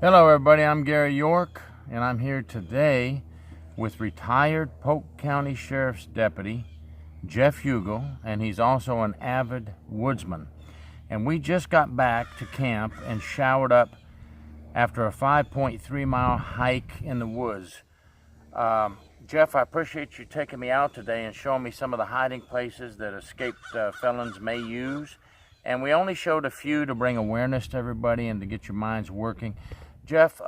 Hello everybody, I'm Gary York, and I'm here today with retired Polk County Sheriff's Deputy Jeff Hugel, and he's also an avid woodsman. And we just got back to camp and showered up after a 5.3 mile hike in the woods. Jeff, I appreciate you taking me out today and showing me some of the hiding places that escaped felons may use. And we only showed a few to bring awareness to everybody and to get your minds working. Jeff,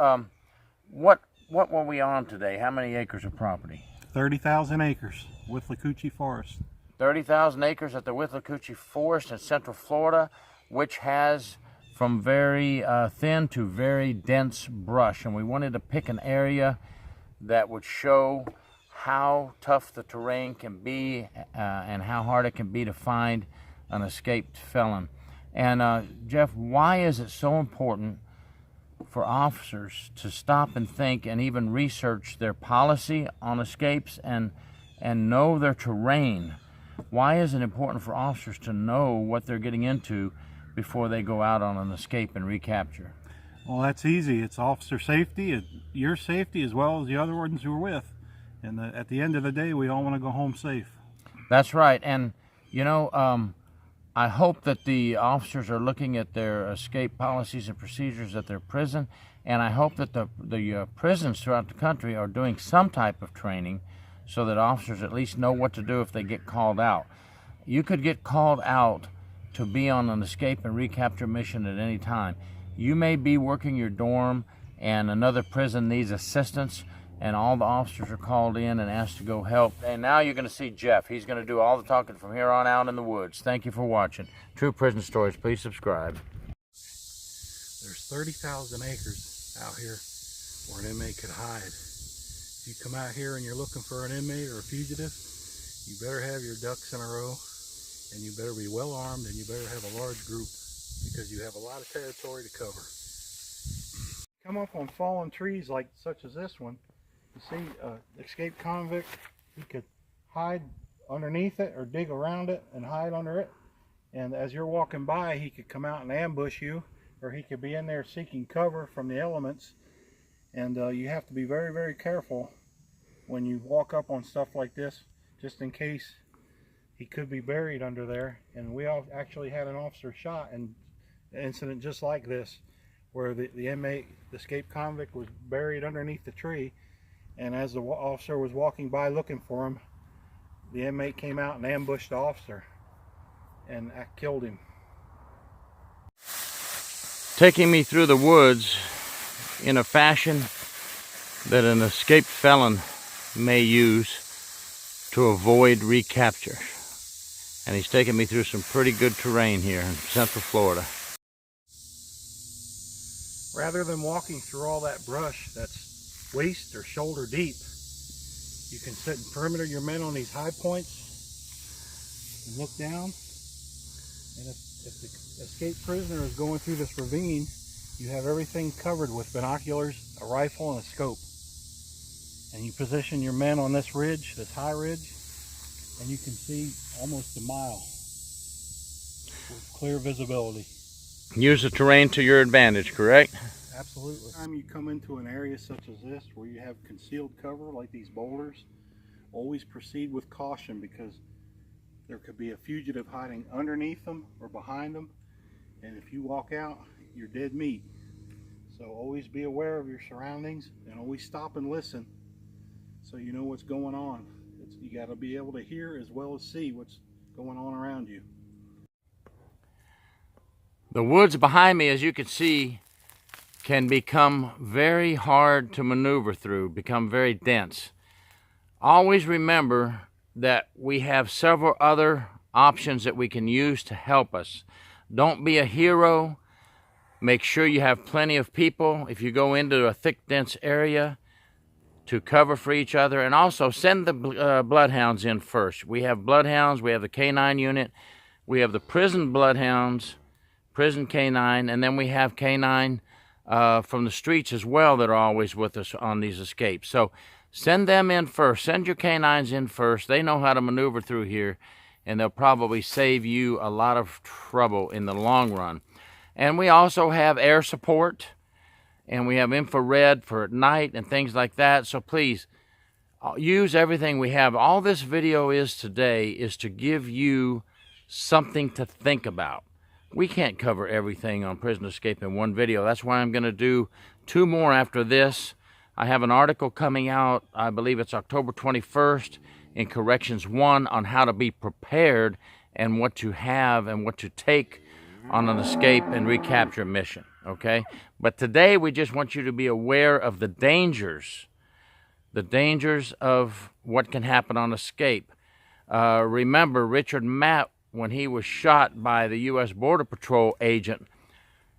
what were we on today? How many acres of property? 30,000 acres, Withlacoochee Forest. 30,000 acres at the Withlacoochee Forest in Central Florida, which has from very thin to very dense brush. And we wanted to pick an area that would show how tough the terrain can be and how hard it can be to find an escaped felon. And Jeff, why is it so important for officers to stop and think and even research their policy on escapes and know their terrain? Why is it important for officers to know what they're getting into before they go out on an escape and recapture? Well, that's easy. It's officer safety, your safety, as well as the other ones you're with. And at the end of the day, we all want to go home safe. That's right. And you know, I hope that the officers are looking at their escape policies and procedures at their prison, and I hope that the prisons throughout the country are doing some type of training so that officers at least know what to do if they get called out. You could get called out to be on an escape and recapture mission at any time. You may be working your dorm and another prison needs assistance, and all the officers are called in and asked to go help. And now you're going to see Jeff. He's going to do all the talking from here on out in the woods. Thank you for watching. True Prison Stories, please subscribe. There's 30,000 acres out here where an inmate could hide. If you come out here and you're looking for an inmate or a fugitive, you better have your ducks in a row, and you better be well armed, and you better have a large group, because you have a lot of territory to cover. Come up on fallen trees like such as this one. You see an escaped convict, he could hide underneath it or dig around it and hide under it. And as you're walking by, he could come out and ambush you, or he could be in there seeking cover from the elements. And you have to be very, very careful when you walk up on stuff like this, just in case he could be buried under there. And we all actually had an officer shot in an incident just like this, where the inmate, the escaped convict, was buried underneath the tree. And as the officer was walking by looking for him, the inmate came out and ambushed the officer and killed him. Taking me through the woods in a fashion that an escaped felon may use to avoid recapture. And he's taking me through some pretty good terrain here in Central Florida. Rather than walking through all that brush that's waist or shoulder deep, you can sit and perimeter your men on these high points and look down. And if the escaped prisoner is going through this ravine, you have everything covered with binoculars, a rifle, and a scope. And you position your men on this ridge, this high ridge, and you can see almost a mile with clear visibility. Use the terrain to your advantage, correct? Absolutely. Every time you come into an area such as this where you have concealed cover like these boulders, always proceed with caution, because there could be a fugitive hiding underneath them or behind them, and if you walk out, you're dead meat. So always be aware of your surroundings and always stop and listen so you know what's going on. You got to be able to hear as well as see what's going on around you. The woods behind me, as you can see, can become very hard to maneuver through, become very dense. Always remember that we have several other options that we can use to help us. Don't be a hero. Make sure you have plenty of people, if you go into a thick, dense area, to cover for each other. And also send the bloodhounds in first. We have bloodhounds, we have the K9 unit, we have the prison bloodhounds, prison K9, and then we have K9 from the streets as well that are always with us on these escapes. So send them in first. Send your K9s in first. They know how to maneuver through here, and they'll probably save you a lot of trouble in the long run. And we also have air support. and we have infrared for at night and things like that. So please, use everything we have. All this video is today is to give you something to think about. We can't cover everything on prison escape in one video. That's why I'm going to do 2 more after this. I have an article coming out, I believe it's October 21st, in Corrections 1 on how to be prepared and what to have and what to take on an escape and recapture mission, okay? But today we just want you to be aware of the dangers of what can happen on escape. Remember, Richard Matt, when he was shot by the U.S. Border Patrol agent,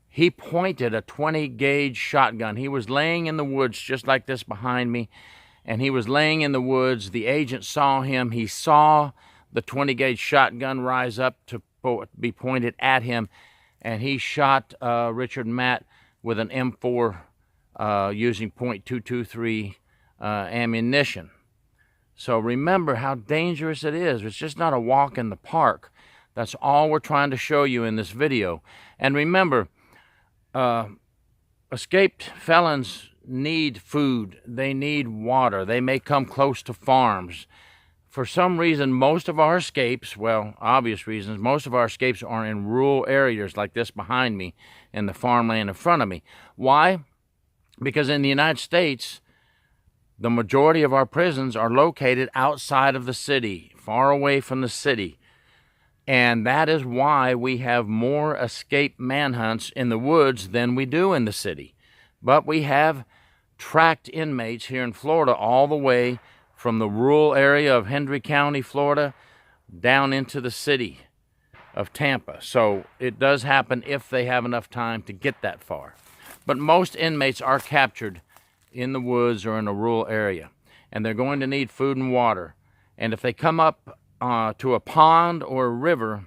he pointed a 20-gauge shotgun. He was laying in the woods just like this behind me, and he was laying in the woods. The agent saw him. He saw the 20-gauge shotgun rise up to be pointed at him, and he shot Richard Matt with an M4 using .223 ammunition. So remember how dangerous it is. It's just not a walk in the park. That's all we're trying to show you in this video. And remember, escaped felons need food. They need water. They may come close to farms. For some reason, most of our escapes, well, obvious reasons, most of our escapes are in rural areas like this behind me and the farmland in front of me. Why? Because in the United States, the majority of our prisons are located outside of the city, far away from the city. And that is why we have more escape manhunts in the woods than we do in the city. But we have tracked inmates here in Florida all the way from the rural area of Hendry County, Florida, down into the city of Tampa. So it does happen if they have enough time to get that far. But most inmates are captured in the woods or in a rural area, and they're going to need food and water. And if they come up to a pond or a river,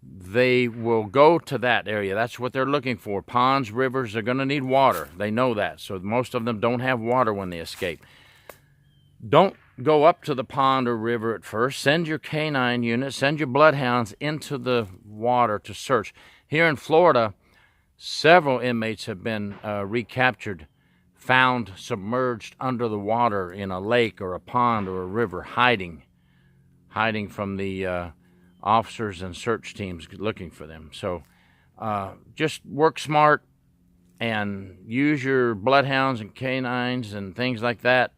they will go to that area. That's what they're looking for. Ponds, rivers, they're going to need water. They know that. So most of them don't have water when they escape. Don't go up to the pond or river at first. Send your canine unit, send your bloodhounds into the water to search. Here in Florida, several inmates have been recaptured, found submerged under the water in a lake or a pond or a river, hiding from the officers and search teams looking for them. So just work smart and use your bloodhounds and canines and things like that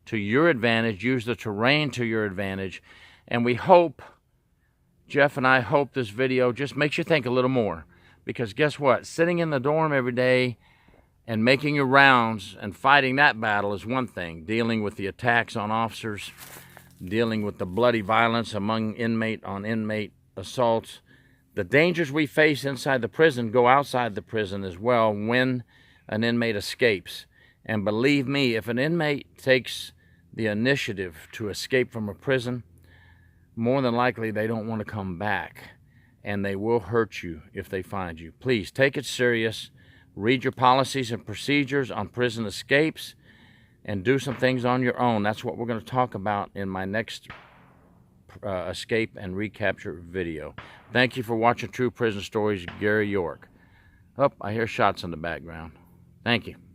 to your advantage. Use the terrain to your advantage. And we hope, Jeff and I hope this video just makes you think a little more. Because guess what? Sitting in the dorm every day and making your rounds and fighting that battle is one thing. Dealing with the attacks on officers, dealing with the bloody violence among inmate on inmate assaults. The dangers we face inside the prison go outside the prison as well when an inmate escapes. And believe me, if an inmate takes the initiative to escape from a prison, more than likely they don't want to come back, and they will hurt you if they find you. Please take it serious. Read your policies and procedures on prison escapes and do some things on your own. That's what we're going to talk about in my next escape and recapture video. Thank you for watching True Prison Stories. Gary York. Oh, I hear shots in the background. Thank you.